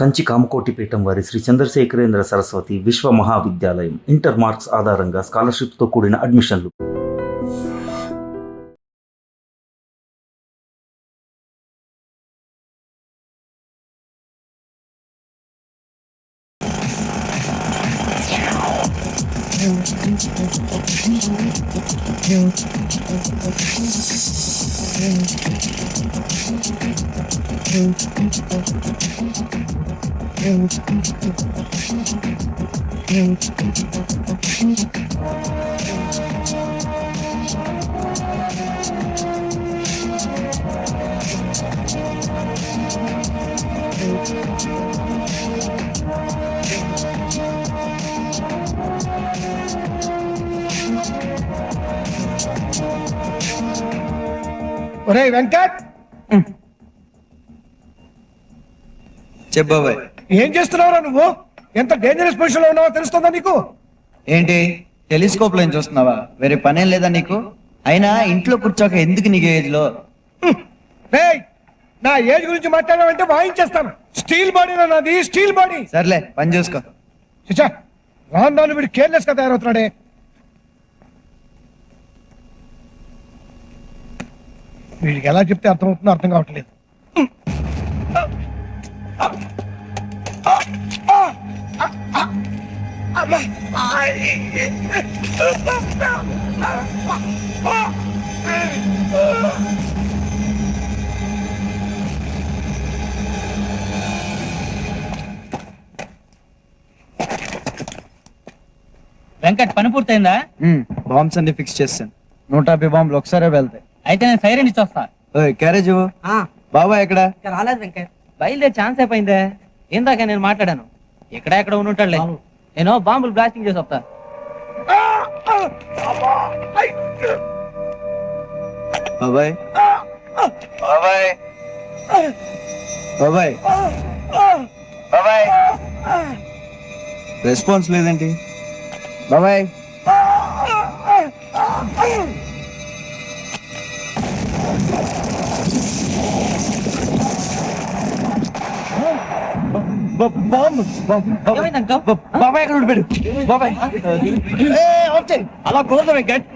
కంచి కామకోటిపీఠం వారి శ్రీ చంద్రశేఖరేంద్ర సరస్వతి విశ్వ మహావిద్యాలయం inter marks ఆధారంగా స్కాలర్షిప్తో కూడిన అడ్మిషన్లు. ఒరే వెంకట్, చెప్పబాయ్. ఏం చేస్తున్నావురా నువ్వు? ఎంత డేంజరస్ పొజిషన్ లో ఉన్నావో తెలుస్తుందా నీకు? ఏంటి టెలిస్కోప్ లో చూస్తున్నావా? వేరే పనేం లేదా నీకు? అయినా ఇంట్లో కూర్చోక ఎందుకు నీకు ఏజ్ లో? రేయ్, నా ఏజ్ గురించి మాట్లాడావంటే వాయించేస్తాను. స్టీల్ బాడీ నాది, స్టీల్ బాడీ. సర్లే పని చూసుకో. చిచా, రాను వీడు కేర్లెస్ గా తయారవుతున్నాడే. వీడికి ఎలా చెప్తే అర్థమవుతుందో అర్థం కావట్లేదు. వెంకట్, పని పూర్తయిందా? బాంబ్స్ అన్ని ఫిక్స్ చేస్తాను. 150 బాంబులు ఒకసారి వెళ్తాయి. అయితే నేను సైరన్ ఇచ్చొస్తా. క్యారేజ్ బాబా ఎక్కడ? రాలేదు వెంకట్, బయలుదేరి ఛాన్స్ అయిపోయిందే. ఇందాక నేను మాట్లాడాను, ఎక్కడ ఉంటాడులే. నేను బాంబులు బ్లాస్టింగ్ చేసి వస్తా. బాబాయ్ బాబాయ్ బాబాయ్ బాబాయ్, రెస్పాన్స్ లేదేంటి బాబాయ్? ఏమైంది అంకల్? బాబాయ్ ఎక్కడ ఉండిపోయాడు? బాబాయ్ అలా కుదరదు వెంకట్.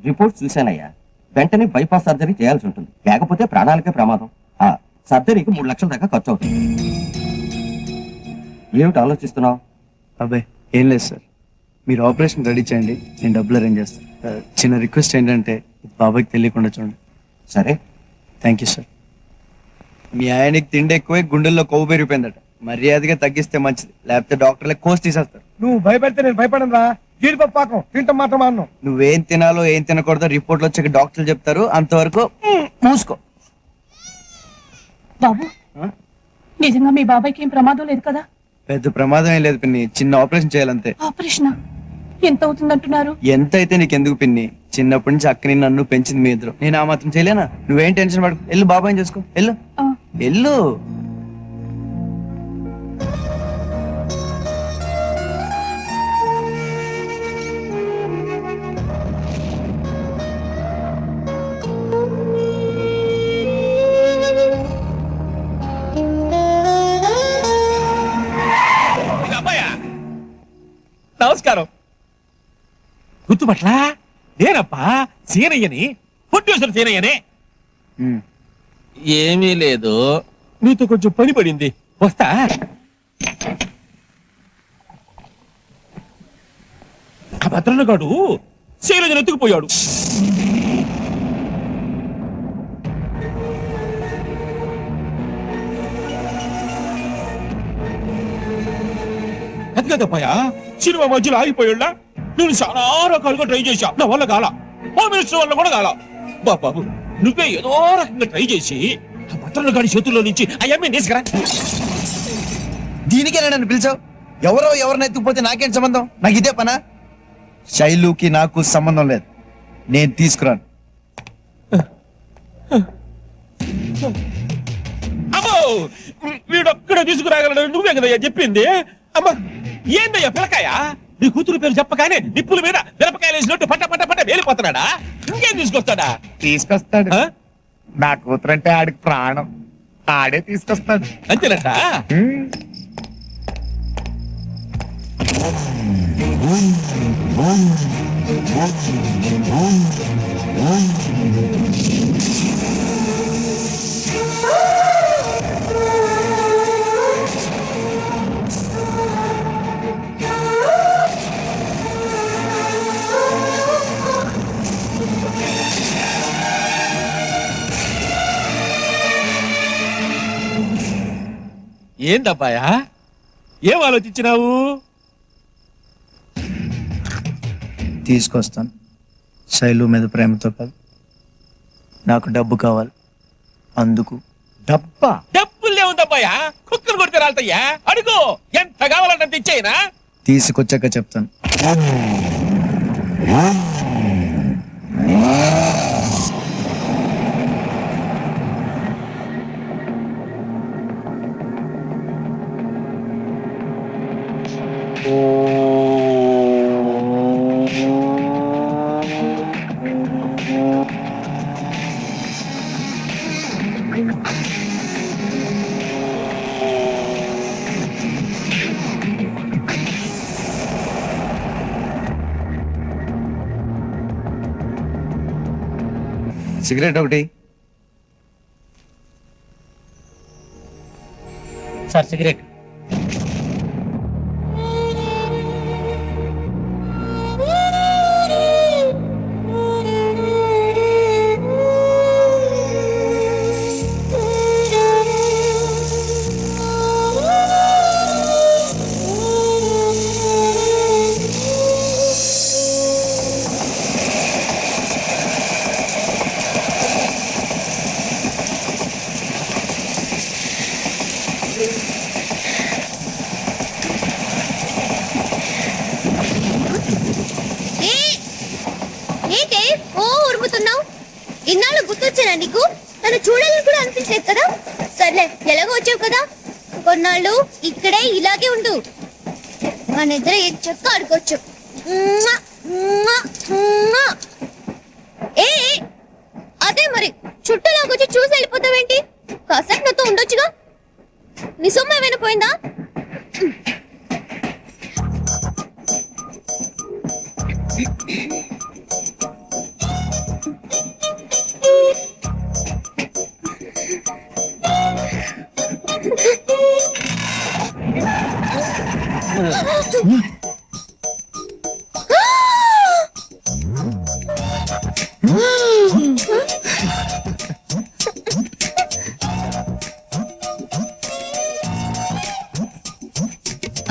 రిపోర్ట్ చూశానయ్యా. వెంటనే బైపాస్ సర్జరీ చేయాల్సి ఉంటుంది, లేకపోతే ప్రాణాలకే ప్రమాదం. ఆ సర్జరీకి 3 లక్షల దాకా ఖర్చు అవుతుంది. ఏమిటి ఆలోచిస్తున్నావు? అబ్బాయి ఏం లేదు సార్, మీరు ఆపరేషన్ రెడీ చేయండి, నేను డబ్బులు అరేంజ్ చేస్తాను. చిన్న రిక్వెస్ట్ ఏంటంటే బాబాయ్కి తెలియకుండా చూడండి. సరే. Thank you sir. మీ ఆయనకి తిండి ఎక్కువై గుండెల్లో కొవ్వు పెరిగిపోయిందట, మర్యాదగా తగ్గిస్తే మంచిది, లేకపోతే డాక్టర్లే కోసి తీసేస్తారు. నువ్వు భయపెడితే నేను భయపడను రా. జీడిపప్పు పాకం తింటాం మాత్రం అన్నావు. నువ్వేం తినాలో ఏం తినకూడదో రిపోర్ట్లు వచ్చాక డాక్టర్లు చెప్తారు, అంతవరకు మూసుకో. బాబు, నిజంగా మీ బాబాయ్కి ఏం ప్రమాదం లేదు కదా? పెద్ద ప్రమాదం ఏం లేదు పిన్ని, చిన్న ఆపరేషన్ చేయాలంతే. ఆపరేషన్ ఎంత అవుతుందంటున్నారు? ఎంత అయితే నీకెందుకు పిన్ని, చిన్నప్పటి నుంచి అక్కని నన్ను పెంచింది మీ ఇద్దరు, నేను ఆ మాత్రం చేయలేనా? నువ్వేం టెన్షన్ పడకు, వెళ్ళు బాబాయ్ చేసుకో, వెళ్ళు వెళ్ళు. నమస్కారం. గుర్తుపట్లా? నేనప్పా సీనయ్యని, ప్రొడ్యూసర్ సీనయ్యని. ఏమీ లేదు, నీతో కొంచెం పని పడింది, వస్తా. ఆ భద్రన్నగాడు శైలజను ఎత్తుకుపోయాడు. అది కదప్పయ్యా, సినిమా మధ్యలో ఆగిపోయాడా? నేను చాలా రకాలుగా ట్రై చేశా, నా వల్ల కాల. హోమ్ మినిస్టర్ వల్ల కూడా కాల. బాబు నువ్వే ఏదో రకంగా ట్రై చేసి ఆ భద్రన్నగాడి చేతుల్లో నుంచి ఆ అమ్మాయి తీసుకురా. దీనికేనా నన్ను పిలిచావు? ఎవరో ఎవరిని ఎత్తుకుపోతే నాకేం సంబంధం? నాకు ఇదే పనా? శైలుకి నాకు సంబంధం లేదు, నేను తీసుకురాను. అమ్మో, వీడొక్కడ తీసుకురాగలడు, నువ్వే కదయ్యా చెప్పింది. అమ్మ ఏందయ్యా పిలకాయ, నీ కూతురు పేరు చెప్పగానే నిప్పుల మీద మిరపకాయలు వేసినట్టు పట్ట పట్ట పట్ట వేలిపోతున్నాడా? ఇంకేం తీసుకొస్తాడా? తీసుకొస్తాడు. ఆ? నా కూతురంటే ఆడికి ప్రాణం, ఆడే తీసుకొస్తాడు. అంతేనట. ఏందబ్బాయా, ఏం ఆలోచించినావు? తీసుకొస్తాను. శైలు మీద ప్రేమతో కాదు, నాకు డబ్బు కావాలి, అందుకు. డబ్బా? డబ్బులే ఉందబ్బాయా, కుక్కలు కొడితే రాలతయ్యా. అడుగు, ఎంత కావాలంటే ఇచ్చేయినా. తీసుకొచ్చాక చెప్తాను. సిగరెట్ ఒకటి. Sir cigarette. ఏంటే ఓ ఉరుముతున్నావు? ఇన్నాళ్ళు గుర్తొచ్చానా నీకు? నన్ను చూడాలని కూడా అనిపించలేదు కదా? సర్లే, ఎలాగో వచ్చావు కదా, కొన్నాళ్ళు ఇక్కడే ఇలాగే ఉండు. మన ఇద్దరు ఏం చెక్క ఆడుకోవచ్చు. ఏ అదే మరి, చుట్టూలాగొచ్చి చూసి వెళ్ళిపోతావేంటి? కాసేపు నాతో ఉండొచ్చుగా. నీ సొమ్ము ఏమైనా పోయిందా?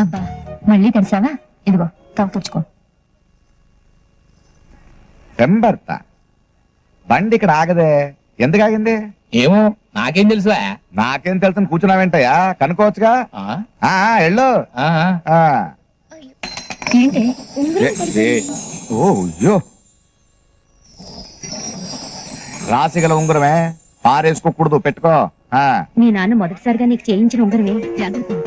అబ్బా మళ్ళీ తెరిసావా? ఇదిగో తాగు తెచ్చుకో. పెంబర్త బండి ఇక్కడ ఆగదే, ఎందుకు ఆగింది? ఏమో నాకేం తెలుసు. నాకేం తెలుసు, కూర్చున్నావేంటయ్యా? కనుక్కోవచ్చుగా. ఎళ్ళు. ఏంటి ఓయ్యో, రాసిగల ఉంగరమే, పారేసుకోకూడదు, పెట్టుకో. మీ నాన్న మొదటిసారిగా నీకు చేయించిన ఉంగరమే, జాగ్రత్త.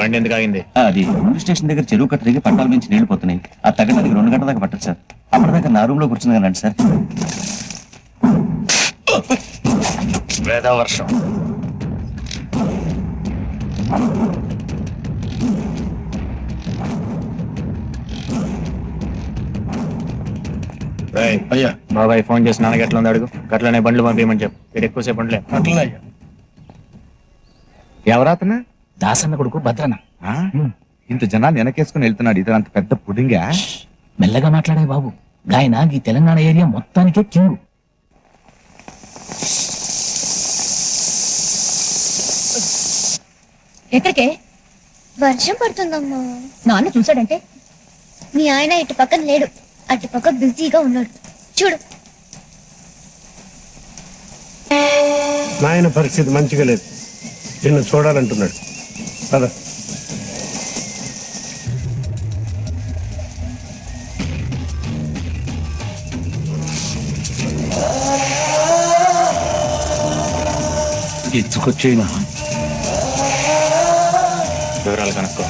బండి ఎందుకు ఆగింది? అది పోలీస్ స్టేషన్ దగ్గర చెరువు కట్ట దగ్గర పట్టాల నుంచి నీళ్లు పోతున్నాయి. ఆ తగ్గడానికి 2 గంటల దాకా పట్టదు సార్. అప్పటిదాకా నా రూమ్ లో కూర్చుంది రండి సార్. వేద వర్షం. అయ్యా బాబాయ్ ఫోన్ చేసి నాన్నకి ఎట్లా ఉంది అడుగు. గట్లనే బండ్లు పంపించమని చెప్పు. ఇక్కడ ఎక్కువసేపు ఉండలే. అట్లనే అయ్యా. ఎవరాతనా? దాసన్న కొడుకు భద్రన్న. ఇంత జనాన్ని వెనకేసుకుని వెళ్తున్నాడు. ఇతను అంత పెద్ద పుడింగా. మెల్లగా మాట్లాడే బాబు. గాయన ఈ తెలంగాణ ఏరియా మొత్తానికే కింగ్. ఎక్కడికే? వర్షం పడుతుందమ్మా. నాన్న చూసాడంటే మీ ఆయన ఇటు పక్కన లేడు, అటు పక్క బిజీగా ఉన్నాడు. చూడు. నాయన పరిస్థితి మంచిగా లేదు, నిన్ను చూడాలంటున్నాడు. పద. ఎత్తుకొచ్చేనా వివరాలు కనుక్కో.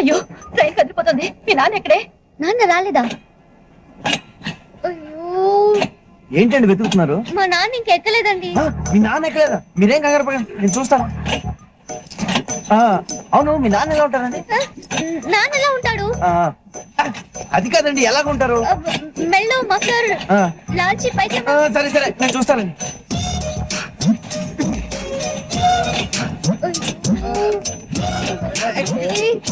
అయ్యో ట్రైన్ కదిలిపోతుంది. మీ నాన్న ఎక్కడే? నాన్న రాలేదా? అయ్యో, ఏంటండి వెతుకుతున్నారు? మా నాన్న ఇంకెక్కలేదండి. మీ నాన్న ఎక్కలేదా? మీరేం కంగారు పడండి, నేను చూస్తాను. అవును, మీ నాన్న ఎలా ఉంటారండి? నాన్న ఎలా ఉంటాడు? అది కాదండి, ఎలాగుంటారు? మెల్లో మఫ్లర్, లాల్చి పైజమా. సరే సరే, నేను చూస్తానండి.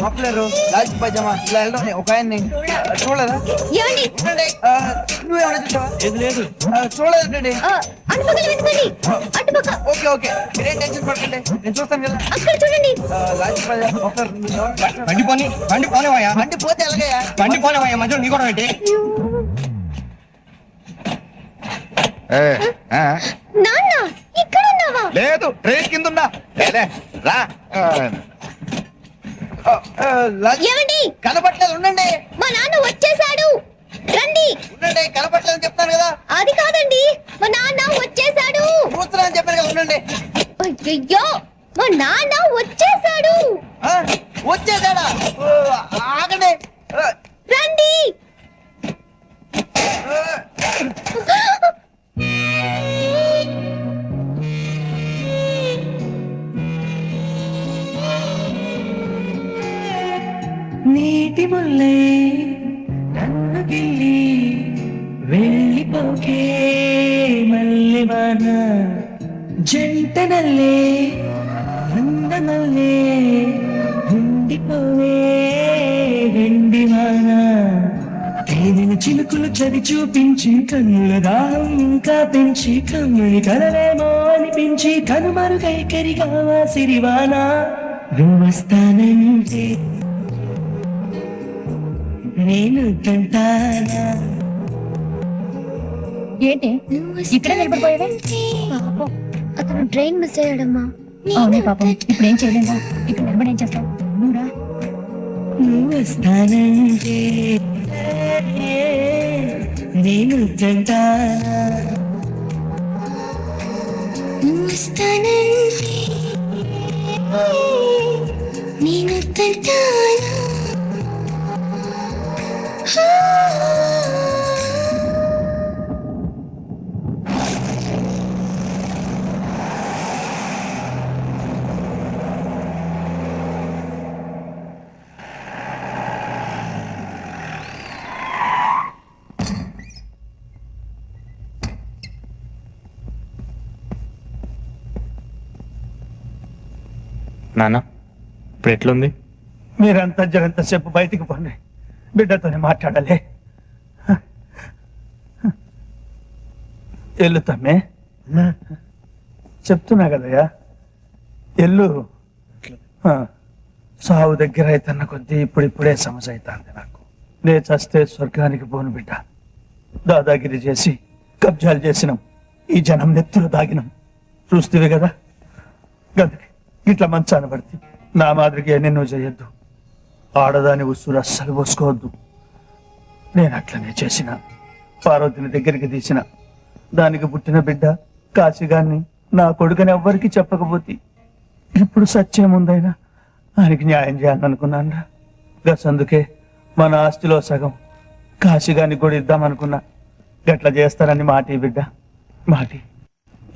మఫ్లరు, లాల్చి పైజమా, ఇలా వెళ్ళడం ఒక ఆయన్ని చూడలేదా? ఏమండి? నువ్వేమన్నా చూసావా? ఏది లేదు. చూడలేదండి. అటుపక్కన వెతకండి. అటుపక్క. ఓకే ఓకే, మీరేం టెన్షన్ పడకండి, నేను చూస్తాను కదా. అక్కడ చూడండి. లాల్చి పైజమా, మఫ్లర్. బండి పోనీ, బండి పోనేవయ్యా, బండి పోతే ఎలాగయ్యా? బండి పోనేవయ్యా, మధ్యలో నీ కూడా ఏంటి? నాన్న ఇక్కడ ఉన్నావా? లేదు, ట్రైన్ కింద ఉన్నా. రా. ఏమండి? కనపట్లేదు, ఉండండి. మా నాన్న వచ్చేసాడు, రండి. ఉండండి, కనపట్లేదు చెప్తాను కదా. అది కాదండి, మా నాన్న వచ్చేసాడు. కూతురా అని చెప్పాను కదా, ఉండండి. అయ్యో, మా నాన్న వచ్చేసాడు. వచ్చేసాడా? ఆగండి. రండి. నీటి ముల్లే నన్ను గిల్లి వెళ్ళిపోకే మల్లెవాన జంట నల్లే అందనల్లే ఉండిపోవే వెండివాన తేనెను చిలుకులు చవి చూపించి కన్నుల దాహం ఇంకా పెంచి కమ్మని కలవేమో అనిపించి కనుమరుగై కరిగావా సిరివాన నువ్వస్తానంటే నేను తంటానా. ఏంటి ఇక్కడే నిలబడిపోయావే? పాపం, అతను ట్రైన్ మిస్ అయ్యాడమ్మా. అవునే పాపం, ఇప్పుడు ఏం చేయలేదా? ఇక్కడ నిలబడి ఏం చేస్తావు? నువ్వురా. నువ్వు వస్తానంటే నేను తంటానా. నువ్వు వస్తానంటే నేను తంటానా. నాన్న ఇప్పుడు ఎట్లుంది? మీరంతా జరంతసేపు బయటికి పోండి, బిడ్డతోనే మాట్లాడాలి. ఎల్లు తమ్మే, చెప్తున్నా కదయ్యా, ఎల్లు. సావు దగ్గర అయితన్న కొద్దీ ఇప్పుడిప్పుడే సమస్య అవుతుంది నాకు. నే చస్తే స్వర్గానికి పోను బిడ్డ. దాదాగిరి చేసి కబ్జాలు చేసినాం, ఈ జనం నెత్తులు దాగినాం. చూస్తేవే కదా గదికి ఇట్లా మంచాన పడితే నా మాదిరిగా ఎన్నెన్నో చేయొద్దు. ఆడదాని ఉసురు అస్సలు పోసుకోవద్దు. నేను అట్లనే చేసిన. పార్వతిని దగ్గరికి తీసిన. దానికి పుట్టిన బిడ్డ కాశీగాన్ని నా కొడుకని ఎవ్వరికి చెప్పకపోతే ఇప్పుడు సత్యముందైనా ఆయనకి న్యాయం చేయాలనుకున్నాను. గసందుకే మన ఆస్తిలో సగం కాశీగానికి కూడా ఇద్దామనుకున్నా. గట్ల చేస్తారని మాటి బిడ్డ మాటి.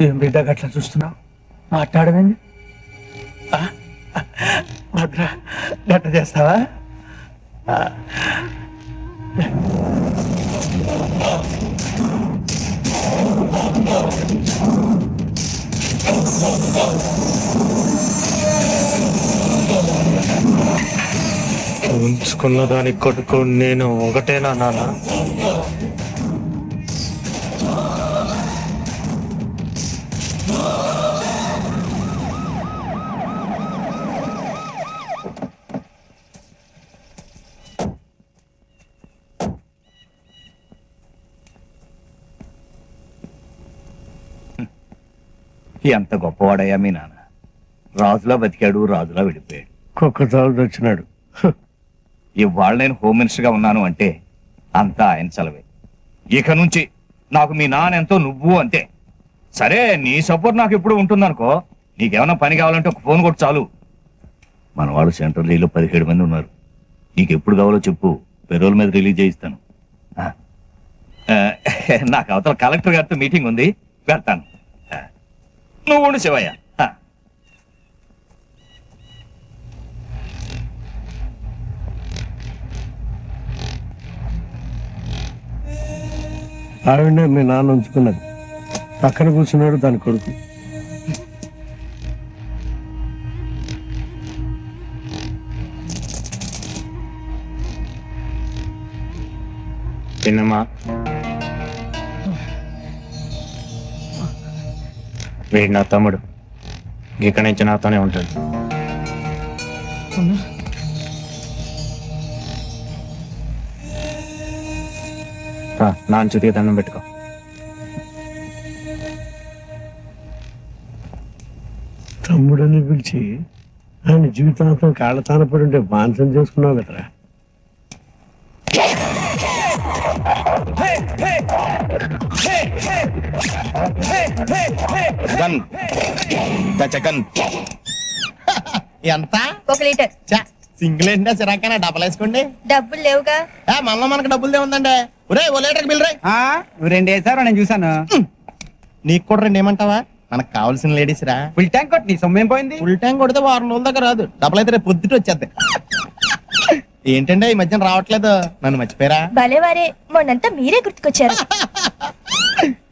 ఏం బిడ్డ గట్లా చూస్తున్నావు? మాట్లాడమేంది? భద్ర గట్ల చేస్తావా? ఉంచుకున్న దాని కొడుకు నేను ఒకటేనా నాన్న? ఎంత గొప్పవాడయ్యా మీ నాన్న. రాజులా బతికాడు, రాజులా విడిపోయాడు. కుక్క చాలు వచ్చినాడు. ఇవాళ నేను హోమ్ మినిస్టర్ గా ఉన్నాను అంటే అంతా ఆయన చలవే. ఇక నుంచి నాకు మీ నాన్న ఎంతో, నువ్వు అంతే. సరే, నీ సపోర్ట్ నాకు ఎప్పుడు ఉంటుందనుకో. నీకేమైనా పని కావాలంటే ఒక ఫోన్ కొట్టు చాలు. మన వాళ్ళు సెంట్రల్ జైల్లో 17 మంది ఉన్నారు. నీకు ఎప్పుడు కావాలో చెప్పు, పెరోల్ మీద రిలీజ్ చేయిస్తాను. నాకు అవతల కలెక్టర్ గారితో మీటింగ్ ఉంది, వెళ్తాను. నువ్వు ఉండు శివయ్య. ఆవిడే మీ నాన్న ఉంచుకున్నది. పక్కన కూర్చున్నాడు దాని కొడుకు. చిన్నమ్మా, వీడు నా తమ్ముడు. ఇక్కడి నుంచి నాతోనే ఉంటాడు. నాన్న చుతికి దండం పెట్టుకో. తమ్ముడని పిలిచి ఆయన జీవితాంతం కాళ్ళతాన పడి ఉంటే మాంసం చేసుకున్నావు కదరా. ఎంత? 1 లీటర్. సింగిల్ ఏంటంటే సిరాకైనా డబ్బులు వేసుకోండి. డబ్బులు లేవుగా. మనలో మనకు డబ్బులు ఉందండి. ఒరే, ఓ లీటర్ బిల్ రే. నువ్వు 2 వేసావు, నేను చూసాను. నీకు కూడా 2 ఏమంటావా? మనకు కావాల్సిన లేడీస్ రా. ఫుల్ ట్యాంక్ కొట్టి నీ సొమ్మేం పోయింది? ఫుల్ ట్యాంక్ కొడితే 2 రోజుల దాకా రాదు. డబ్బులు అయితే రేపు పొద్దుట వచ్చేద్దాయి. ఏంటంటే ఈ మధ్యన రావట్లేదు, నన్ను మర్చిపోయారా? భలేవారే, మొన్నంతా మీరే గుర్తుకొచ్చారు.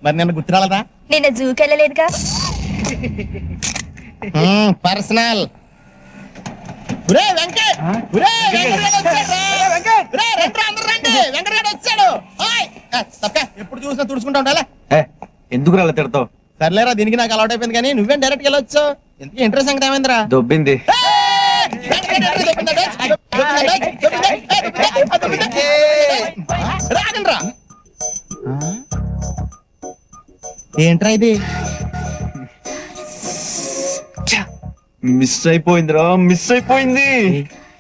మరి నిన్న గుర్తురాలదా? నిన్న జూకి వెళ్ళలేదుగా. పర్సనల్. వెంకట్ వచ్చాడు. ఎప్పుడు చూసినా తుడుచుకుంటా ఉండాలా? ఎందుకు అలా తిడతావు? సర్లేరా, దీనికి నాకు అలవాటు అయిపోయింది. కానీ నువ్వేం డైరెక్ట్ గా వెళ్ళొచ్చు. ఎందుకు ఇంట్రెస్ట్ సంగతి ఏమైందిరా? దొబ్బింది. రాగండ్రా. ఏంట్రా ఇది? మిస్ అయిపోయిందిరా, మిస్ అయిపోయింది.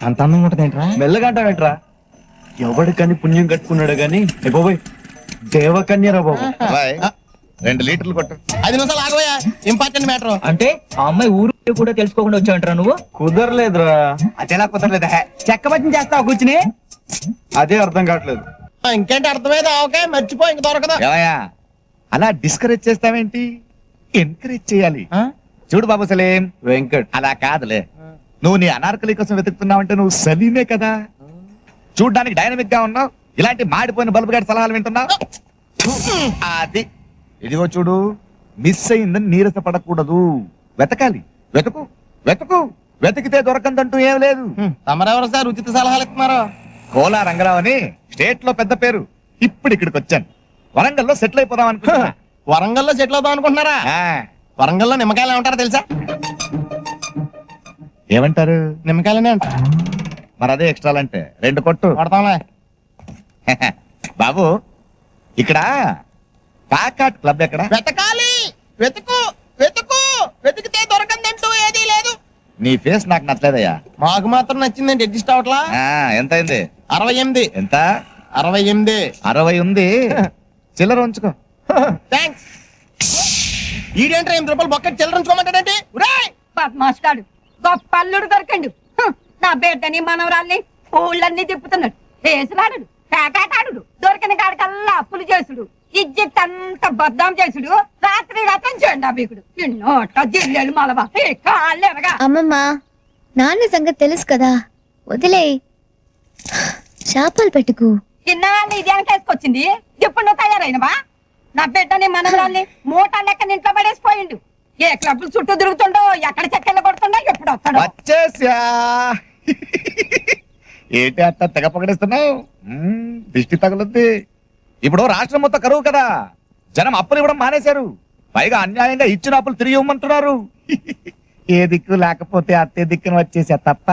అంత అందంగా ఉంటది ఏంట్రా? మెల్లగా అంటావేంట్రా? ఎవడికని పుణ్యం కట్టుకున్నాడు గాని బాబోయ్, దేవకన్యరా బాబు. 2 లీటర్లు కొట్టు. 5 నిమిషాలు ఆగబోయా, ఇంపార్టెంట్ మ్యాటర్. అంటే ఆ అమ్మాయి ఊరు కూడా తెలుసుకోకుండా వచ్చావంటారా నువ్వు? కుదరలేదురా. అదేలా కుదరలేదా? చెక్క బజ్జం చేస్తావు కూర్చుని? అదే అర్థం కావట్లేదు. ఇంకేంటి అర్థమైంది? ఓకే, మర్చిపో, ఇంక దొరకదు. అలా డిస్కరేజ్ చేస్తావేంటి? ఎంకరేజ్ చేయాలి. చూడు బాబు సలీం, వెంకట్ అలా కాదులే. నువ్వు నీ అనార్కలి కోసం వెతుకుతున్నావంటే నువ్వు సలీమే కదా. చూడ్డానికి డైనమిక్ గా ఉన్నావు, ఇలాంటి మాడిపోయిన బల్బు గారి సలహాలు వింటున్నావు. అది ఇదిగో చూడు, మిస్ అయిందని నీరసపడకూడదు. వెతకాలి, వెతుకు వెతుకు. వెతికితే దొరకందంటూ ఏం లేదు. తమరెవరు సార్ ఉచిత సలహాలు ఇస్తున్నారు? కోలా రంగరావు అని స్టేట్ లో పెద్ద పేరు. ఇప్పుడు ఇక్కడికి వచ్చాను. వరంగల్లో సెటిల్ అయిపోదాం అనుకుంటున్నా. వరంగల్లో సెటిల్ అవుదాం అనుకుంటున్నారా? వరంగల్లో నిమ్మకాయలు ఏమంటారో తెలుసా? ఏమంటారు? నిమ్మకాయలనే అంట. మరి అదే ఎక్స్ట్రా అంటే 2 కొట్టు. కొడతాంలే. బాబు, ఇక్కడ కాకాట్ క్లబ్ ఎక్కడ? వెతకాలి, వెతుకు వెతుకు. వెతికితే దొరకందంటూ ఏదీ లేదు. నీ ఫేస్ నాకు నచ్చలేదయ్యా. మాకు మాత్రం నచ్చిందండి, అడ్జస్ట్ అవట్లా. ఎంత అయింది? 68. ఎంత? 68. 60 ఉంది. చిల్లర ఉంచుకో. థ్యాంక్స్. ఈడేంట్రా 8 రూపాయలు బొక్కటి చిల్లరించుకోమంటాడంటే. బద్మాష్ గాడు గొప్ప అల్లుడు దొరకండు. నా బిడ్డని మనవరాల్ని ఊళ్ళన్నీ తిప్పుతున్నాడు. వేసులాడు, పేకాటాడు, దొరికిన కాడికల్లా అప్పులు చేసుడు, ఇజ్జత్ అంతా బద్దాం చేసుడు, రాత్రి రథం చేయండి అభికుడు. నిన్నోట జిల్లెలు మలవా కాళ్ళెరగా. అమ్మమ్మ, నాన్న సంగతి తెలుసు కదా, వదిలే. శాపాలు పెట్టుకు. ఇన్నాళ్ళు ఇది వెనకేసుకొచ్చింది, ఇప్పుడు నువ్వు తయారైనవా? నా బిడ్డని మనవరాల్ని మూట లెక్క ఇంట్లో పడేసిపోయిండు. ఏ క్లబ్లు చుట్టూ తిరుగుతుండో, ఎక్కడ చెక్కలు కొడుతుండో, ఎప్పుడు వస్తాడో. వచ్చేసా. ఏంటి అట్ట తెగ పొగడిస్తున్నావు? దిష్టి తగులుద్ది. ఇప్పుడు రాష్ట్రం మొత్తం కరువు కదా, జనం అప్పులు ఇవ్వడం మానేశారు. పైగా అన్యాయంగా ఇచ్చిన అప్పులు తిరిగి ఇవ్వమంటున్నారు. ఏ దిక్కు లేకపోతే అత్తే దిక్కును వచ్చేసా తప్ప.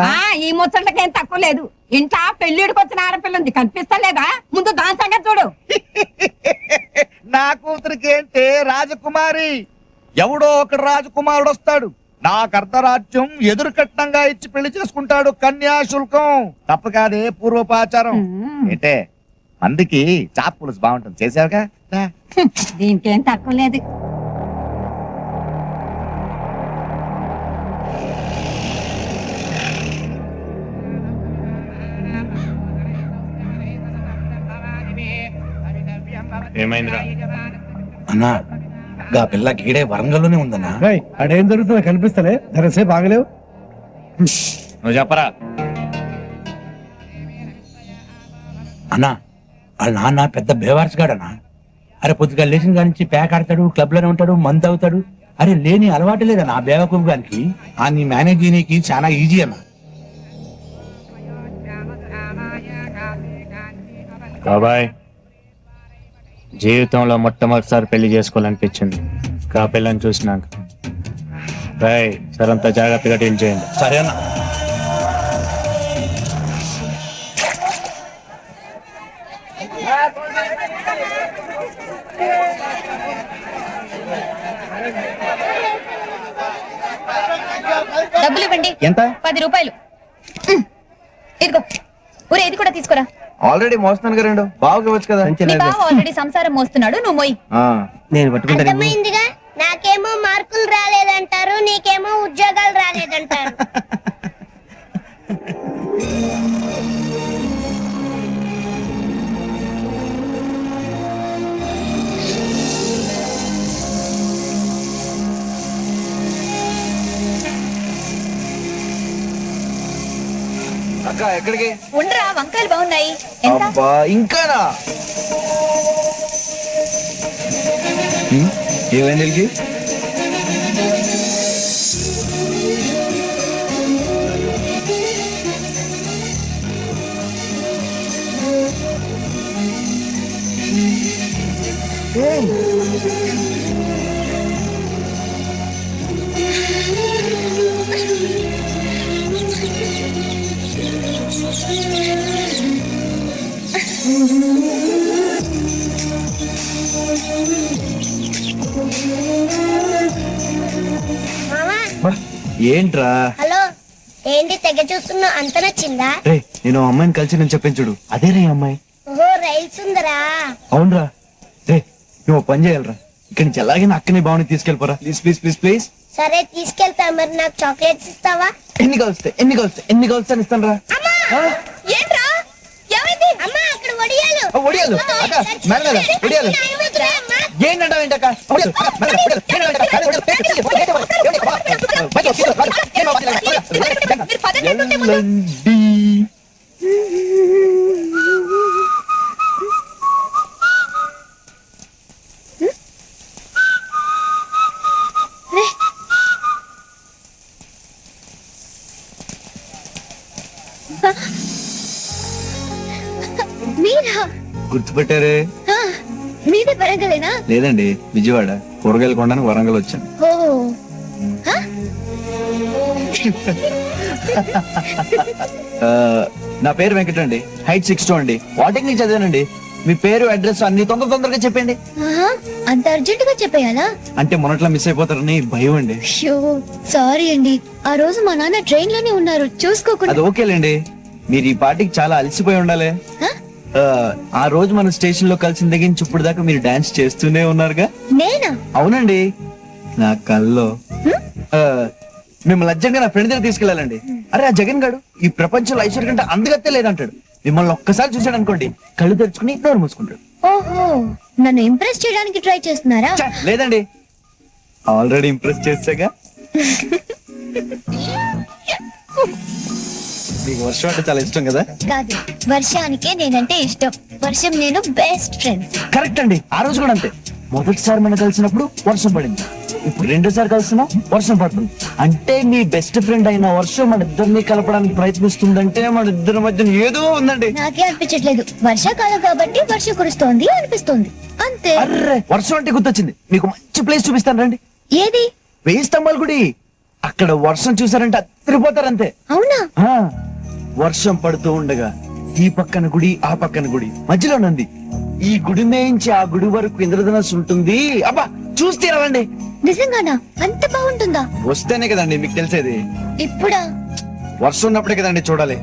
ఈ ముచ్చట్లకేం తక్కువ లేదు. ఇంట్లో పెళ్లిడికి వచ్చిన ఆడపిల్ల ఉంది, కనిపిస్తలేదా? ముందు దాని సంగతి చూడు. నా కూతురికి ఏంటే రాజకుమారి, ఎవడో ఒకడు రాజకుమారుడు వస్తాడు, నాకు అర్ధరాజ్యం ఎదురు కట్నంగా ఇచ్చి పెళ్లి చేసుకుంటాడు. కన్యాశుల్కం తప్పు కాదే, పూర్వపాచారం. ఏంటే మందికి చాప్ పులుసు బాగుంటుంది, చేసావుగా. దీనికేం తక్కువ లేదు. ఏమైందిరా? అన్నా, గా పిల్ల గీడే వరంగల్లోనే ఉందన్నా. అడేం జరుగుతుందో కనిపిస్తలే, ధరసే బాగలేవు. నువ్వు చెప్పరా. అన్నా, వాళ్ళ నాన్న పెద్ద బేవార్స్గాడన్నా. అరే పొద్దుగా లేచిన కాడి నుంచి ప్యాక్ ఆడతాడు, క్లబ్ లోనే ఉంటాడు, మందు అవుతాడు. అరే లేని అలవాటు లేదన్నా బేవకూపు గానికి. ఆ నీ మేనేజ్ చేయనీకి చాలా ఈజీ అన్నా. బాబాయ్, జీవితంలో మొట్టమొదటిసారి పెళ్లి చేసుకోవాలనిపించింది కా పిల్లని చూసినాక. రాయ్ సరంతా జాగ్రత్తగా డీల్ చేయండి. సరే అన్నా. డబ్బులు ఇవ్వండి. ఎంత? 10 రూపాయలు. ఇదిగో, ఊరే ఇది కూడా తీసుకురా. ఆల్రెడీ మోస్తున్నాను కదా, 2 బాగా ఇవ్వచ్చు కదా. మీ బావ ఆల్రెడీ సంసారం మోస్తున్నాడు, నువ్వు మొయ్యి. నేను పట్టుకుంటాను. అర్థమైందిగా, నాకేమో మార్కులు రాలేదంటారు, నీకేమో ఉద్యోగాలు రాలేదంటారు. అక్క ఎక్కడికి? ఉండరా, వంకాయలు బాగున్నాయి. ఎంత? అబ్బా ఇంకానా? ఏమైంది వీళ్ళకి? ఏంట్రా? హలో, ఏంటి తెగ చూస్తున్నా? అంత నచ్చిందా? రే, నేను అమ్మాయిని కలిసి నేను చెప్పించుడు. అదే రే అమ్మాయి. ఓహో, రైల్స్ ఉందరా? అవునరా. రే, నువ్వు పని చేయాలరా, ఇక్కడి నుంచి ఎలాగైనా అక్కని బాగుని తీసుకెళ్ళిపోరా. Please please please please. సరే తీసుకెళ్తా. మరి నాకు చాక్లెట్స్ ఇస్తావా? ఎన్ని కలిస్తే ఇస్తాను రా. ఏంట్రా, ఏమైంది? అమ్మా, అక్కడ వడియాలు. ఒడియాలు అక్క, మేడం కదా ఒడియాలు. ఏంటంటావు ఏంటక్క? మీరా? గుర్తుపెట్టారే? మీది వరంగలేనా? లేదండి, విజయవాడ. కూరగాయలు కొనడానికి వరంగల్ వచ్చాను. ఓ, నా పేరు వెంకట అండి. హైట్ 6'2" అండి. పాలిటెక్నిక్ చదివానండి. మీ పేరు అడ్రస్ అన్ని తొందరగా చెప్పండి. ఆహా, అంత అర్జెంట్ గా చెప్పేయాలా? అంటే మొన్నట్లా మిస్ అయిపోతారని భయం అండి. షో సారీ అండి, ఆ రోజు మా నాన్న ట్రైన్ లోనే ఉన్నారు, చూసుకోకుండా. అది ఓకేలేండి, మీరు ఈ పార్టీకి చాలా అలసిపోయి ఉండాలి. హ? ఆ రోజు మన స్టేషన్ లో కలిసిన దగ్గర నుంచి ఇప్పుడు దాకా మీరు డాన్స్ చేస్తూనే ఉన్నారుగా. నేనా? అవునండి, నా కల్లో మిమ్మల్ని అర్జెంట్ గా నా ఫ్రెండ్ దగ్గర తీసుకెళ్ళాలండి. అరే ఆ జగన్ గాడు ఈ ప్రపంచంలో ఐశ్వర్య కంటే అందగత్తే లేదంటాడు. మిమ్మల్ని ఒక్కసారి చూసాడు అనుకోండి, కళ్ళు తెరుచుకుని నోరు మూసుకుంటాడు. ఓహో, నన్ను ఇంప్రెస్ చేయడానికి ట్రై చేస్తున్నారా? ఛ, లేదండి, ఆల్రెడీ ఇంప్రెస్ చేసాగా. మీకు వర్షం అంటే చాలా ఇష్టం కదా? కాదు, వర్షానికే నేనంటే ఇష్టం. వర్షం నేను బెస్ట్ ఫ్రెండ్స్. కరెక్ట్ అండి, ఆ రోజు కూడా అంతే. మొదటిసారి మనం కలిసినప్పుడు వర్షం పడింది, ఇప్పుడు రెండోసారి కలిసినా వర్షం పడుతుంది. అంటే మీ బెస్ట్ ఫ్రెండ్ అయిన వర్షం మన ఇద్దరిని కలపడానికి ప్రయత్నిస్తుందంటే మన ఇద్దరి మధ్య ఏదో ఉందండి. నాకే అనిపించట్లేదు, వర్షాకాలం కాబట్టి వర్షం కురుస్తోంది అనిపిస్తోంది, అంతే. అర్రే, వర్షం అంటే గుర్తొచ్చింది, మీకు మంచి ప్లేస్ చూపిస్తాను రండి. ఏది? 1000 స్తంభాల గుడి. అక్కడ వర్షం చూసారంటే అత్తిరిపోతారంతే. అవునా? ఆ, వర్షం పడుతూ ఉండగా ఈ పక్కన గుడి ఆ పక్కన గుడి మధ్యలో నంది. ఈ గుడి మేయించి ఆ గుడి వరకు ఇంద్రధనస్సు ఉంటుంది. అబ్బా చూస్తే రండి. నిజంగానా? అంత బాగుంటుందా? వస్తేనే కదండి మీకు తెలిసేది. ఇప్పుడా? వర్షం ఉన్నప్పుడే కదండి చూడాలి.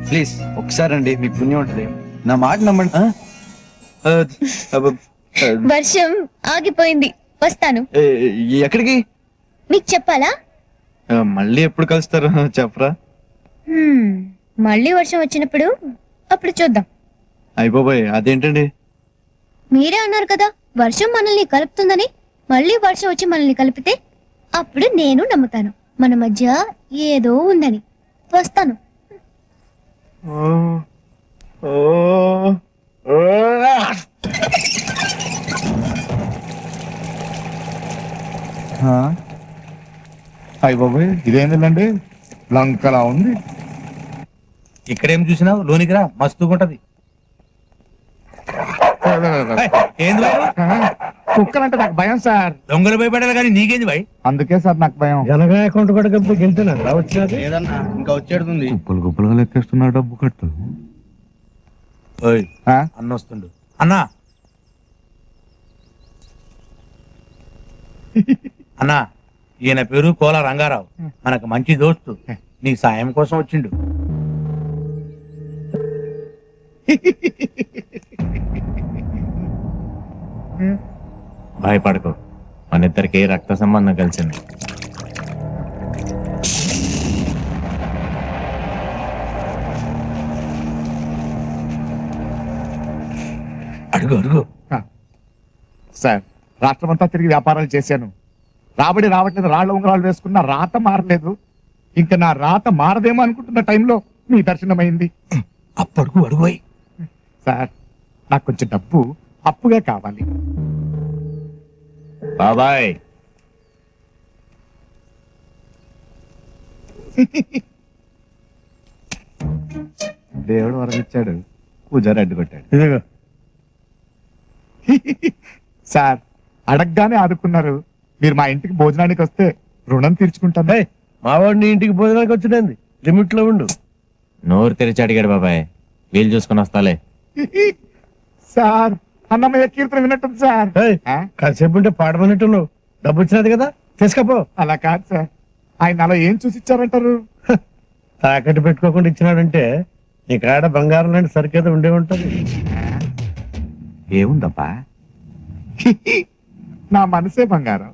ప్లీజ్ ఒకసారి అండి, మీకు పుణ్యం ఉంటుంది, నా మాట నమ్మండి. వర్షం ఆగిపోయింది, వస్తాను. ఎక్కడికి? మీకు చెప్పాలా? మళ్ళీ ఎప్పుడు కలుస్తారు చెప్పరా? మళ్ళీ వర్షం వచ్చినప్పుడు అప్పుడు చూద్దాం. అయిపోయి అదేంటండి? మీరే అన్నారు కదా వర్షం మనల్ని కలుపుతుందని. మళ్ళీ వర్షం వచ్చి మనల్ని కలిపితే అప్పుడు నేను నమ్ముతాను మన మధ్య ఏదో ఉందని. వస్తాను. అయ్య బాబాయ్, ఇదేంటండి లంకలా ఉంది. ఇక్కడేం చూసినావు, లోనికి రా, మస్తుగుంటది. ఏంది భయం? కుక్కలంటే నాకు భయం సార్. దొంగలు భయపడాలి కానీ నీకేంది భయ్? అందుకే సార్ నాకు భయం. ఎలాగా అకౌంట్ కూడా గెలిచినా వచ్చినది ఏదన్నా ఇంకా వచ్చేడుతుంది. గుప్పులుగా లెక్కేస్తున్నా డబ్బు కట్టు. అన్న వస్తుండు. అన్నా అన్నా, ఈయన పేరు కోల రంగారావు, మనకు మంచి దోస్తు. నీకు సాయం కోసం వచ్చిండు. భయపడకు, మన ఇద్దరికి రక్త సంబంధం కలిసింది. అడుగు అడుగు. సార్, రాష్ట్రమంతా తిరిగి వ్యాపారాలు చేశాను, రాబడి రావట్లేదు, రాళ్ల ఉంగరాలు వేసుకున్న రాత మారలేదు. ఇంకా నా రాత మారదేమో అనుకుంటున్న టైంలో మీ దర్శనమైంది. అప్పడుగు అడుగు. సార్, నాకు కొంచెం డబ్బు అప్పుగా కావాలి. బాబాయ్, దేవుడు వరమిచ్చాడు, పూజారి అడ్డుకొట్టాడు. ఇదిగో. సార్, అడగగానే ఆదుకున్నారు. మీరు మా ఇంటికి భోజనానికి వస్తే రుణం తీర్చుకుంటాను. మావాడిని ఇంటికి భోజనానికి వచ్చింది, లిమిట్ లో ఉండు. నోరు తెరిచి అడిగాడు బాబాయ్, వీలు చూసుకుని వస్తాలే. సార్, అన్నమయ్య కీర్తన విన్నట్టుంది సార్. కాసేపు ఉంటే పాడమన్నట్టున్నావు, డబ్బు వచ్చినది కదా తీసుకపో. అలా కాదు సార్, ఆయన అలా ఏం చూసి ఇచ్చారంటారు? తాకట్టు పెట్టుకోకుండా ఇచ్చినాడంటే నీ కాడ బంగారం లాంటి సరికేదో ఉండే ఉంటది. ఏముందబ్బా? నా మనసే బంగారం.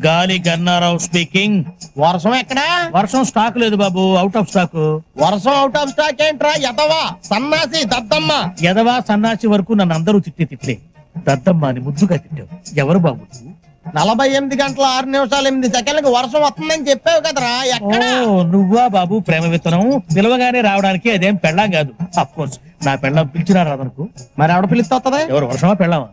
గాలి గన్నారావు స్పీకింగ్. వర్షం ఎక్కడా? వర్షం స్టాక్ లేదు బాబు, అవుట్ ఆఫ్ స్టాక్. వర్షం అవుట్ ఆఫ్ స్టాక్ ఏంట్రా ఎదవా సన్నాసి దద్దమ్మ. ఎదవా సన్నాసి వరకు నన్ను అందరూ తిట్టే దద్దమ్మ అని ముద్దుగా తిట్టావు. ఎవరు బాబు? 48 గంటల 6 నిమిషాలు 8 సెకండ్లకు వర్షం వస్తుందని చెప్పావు కదరా, ఎక్కడ? నువ్వా బాబు ప్రేమ విత్తనం? పిలవగానే రావడానికి అదేం పెళ్ళాం కాదు. అఫ్ కోర్స్ నా పెళ్ళం పిలిచినా రాదనుకో. మరి ఆవిడ పిలిస్తే వస్తుందా? ఎవరు వర్షమా పెళ్ళామా?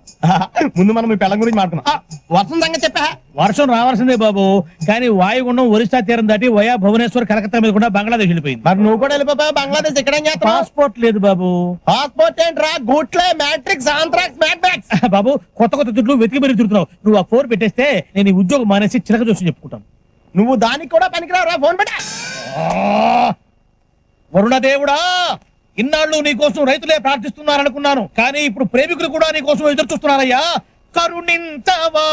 ముందు మనం మీ పెళ్ళం గురించి మాట్లాడుకున్నాం. వర్షం సంగతి చెప్పా. వర్షం రావాల్సిందే బాబు, కానీ వాయుగుండం ఒరిస్సా తీరం దాటి వయా భువనేశ్వర్ కలకత్తా మీద కూడా బంగ్లాదేశ్ వెళ్ళిపోయింది. మరి నువ్వు కూడా వెళ్ళిపోయావు బంగ్లాదేశ్. ఇక్కడ ఏం చేస్తావు? పాస్పోర్ట్ లేదు బాబు. పాస్పోర్ట్ ఏంట్రా? గూట్లే, మ్యాట్రిక్స్, ఆంథ్రాక్స్, మ్యాడ్ బ్యాగ్స్. బాబు కొత్త కొత్త దుడ్లు వెతికి మరీ తిరుగుతున్నావు. నువ్వు ఆ 4 పెట్టేస్తే నేను ఈ ఉద్యోగం మానేసి చిలక చూసి చెప్పుకుంటాను. నువ్వు దానికి కూడా పనికిరావురా, ఫోన్ పెట్టా. వరుణ దేవుడా, ఇన్నాళ్ళు నీ కోసం రైతులే ప్రార్థిస్తున్నారనుకున్నాను, కానీ ఇప్పుడు ప్రేమికులు కూడా నీ కోసం ఎదురు చూస్తున్నారయ్యా. కరుణించవా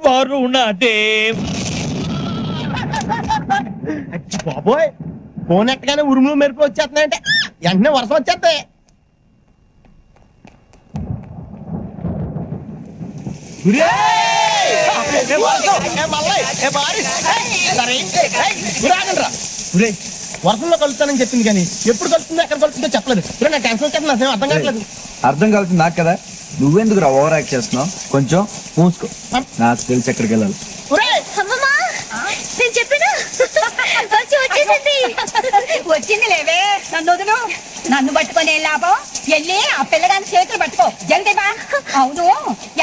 వరుణదేవ్. బాబోయ్, ఫోన్ ఎట్టగానే ఉరుములు మెరుపులు వచ్చేస్తున్నాయంటే వెంటనే వర్షం వచ్చేస్తాయి. వర్షంలో కలుస్తానని చెప్పింది కానీ ఎప్పుడు కలుస్తుందో ఎక్కడ కలుస్తుందో చెప్పలేదు. నా టెన్షన్ వచ్చేస్తుంది, అసలు అర్థం కావట్లేదు. అర్థం కాదు నాకు కదా, నువ్వెందుకు రా ఓవర్ యాక్ట్ చేస్తున్నావు? కొంచెం మూసుకో, నాకు తెలిసి ఎక్కడికి వెళ్ళాలి. అమ్మమ్మా నేను చెప్పినా వచ్చేసింది. వచ్చింది లేవే, నన్ను వదులు. నన్ను పట్టుకొని లాభం, వెళ్ళి ఆ పిల్లగాని చేతులు పట్టుకో జల్దీ బా. అవును,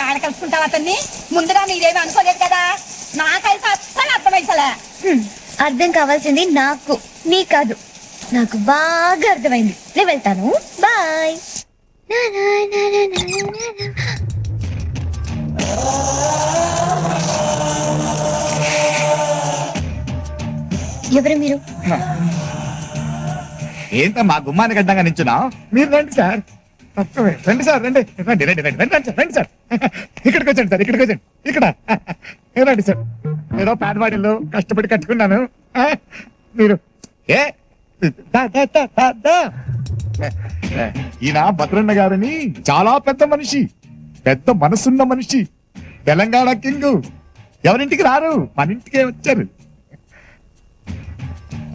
ఏడ కలుసుకుంటావు అతన్ని? ముందుగా మీరేమి అనుకోలేదు కదా. నాకైతే అస్సలు అర్థమైసలే. అర్థం కావాల్సింది నాకు, నీ కాదు. నాకు బాగా అర్థమైంది. నేను వెళ్తాను, బాయ్. ఎవరు మీరు? ఏంటమ్మా గుమ్మానికి అడ్డంగా నించున్నా? మీరు రండి సార్, రండి సార్, రండి రండి రండి రండి రండి సార్, రండి సార్. ఇక్కడికి వచ్చండి సార్, ఇక్కడికి వచ్చండి. ఇక్కడ రండి సార్. ఏదో పేదవాడిలో కష్టపడి కట్టుకున్నాను. మీరు ఏ దా, దా, దా, దా, దా. ఈయన భద్రన్న గారని చాలా పెద్ద మనిషి, పెద్ద మనసున్న మనిషి, తెలంగాణ కింగ్. ఎవరింటికి రారు, మన ఇంటికే వచ్చారు.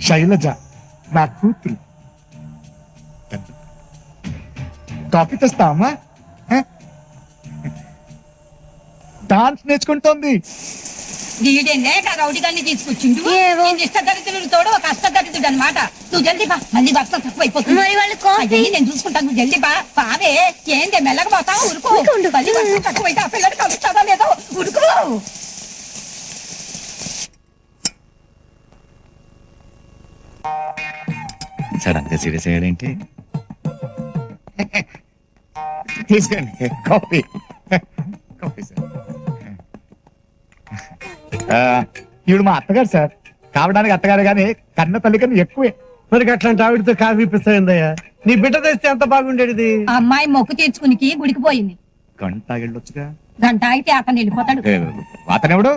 శైలజ నా కూతురు. కాఫీ తెస్తామా? డాన్స్ నేర్చుకుంటోంది. వీడేనే రౌడీ గారిని తీసుకొచ్చిండు. ఇష్టదరిద్రుడు తోడు ఒక అష్టదరిద్రుడు అనమాట. నువ్వు జల్దీ బా, మళ్ళీ వర్షం తక్కువైపోతుంది. మరి వాళ్ళు కాఫీ? అయ్యి నేను చూసుకుంటాను, నువ్వు జల్దీ బా. బావే ఏందే మెల్లగా పోతావు? ఉరుకు. మళ్ళీ వర్షం తక్కువైతే ఆ పిల్లడు కలుస్తావా లేదో, ఉరుకు. సడన్ గా సీరియస్ అయ్యాడేంటి? తీసుకోండి కాఫీ. Coffee sir. ఈవిడ మా అత్తగారు సార్. కావడానికి అత్తగారు కానీ కన్న తల్లి కన్నా ఎక్కువే. మరి అట్లాంటి ఆవిడతో కాఫీ ఇప్పిస్తాయిందయ్యా? నీ బిడ్డ తెస్తే ఎంత బాగుండేది. ఆ అమ్మాయి మొక్కు తీర్చుకునికి గుడికి పోయింది. గంట వెళ్ళొచ్చుగా. గంట అయితే అతను వెళ్ళిపోతాడు. అతనెవడు?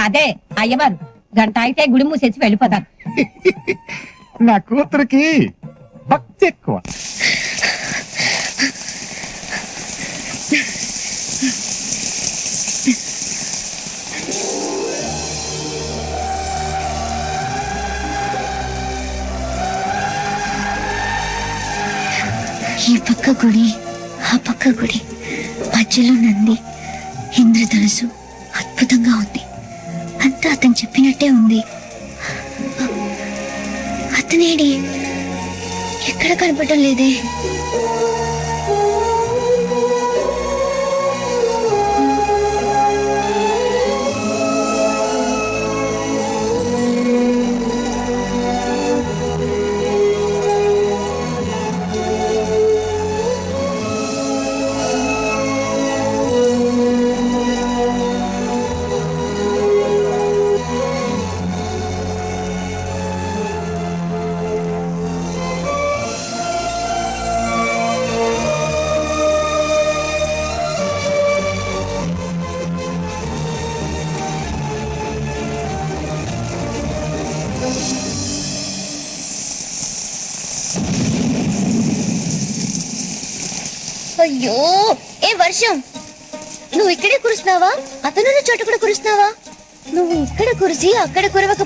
అదే అయ్యవారు. గంట అయితే గుడి మూసేసి వెళ్ళిపోతాడు. నా కూతురికి భక్తి ఎక్కువ. ఈ పక్క గుడి, ఆ పక్క గుడి, మధ్యలో నంది, ఇంద్రధనుసు. అద్భుతంగా ఉంది. అంతా అతను చెప్పినట్టే ఉంది. అతనేడి ఎక్కడ కనపడటం లేదే. అయ్యో, ఏ వర్షం, నువ్వు ఇక్కడే కురుస్తున్నావా? అతనున్న చోట కూడా కురుస్తున్నావా? నువ్వు ఇక్కడ కురిసి అక్కడ కురవక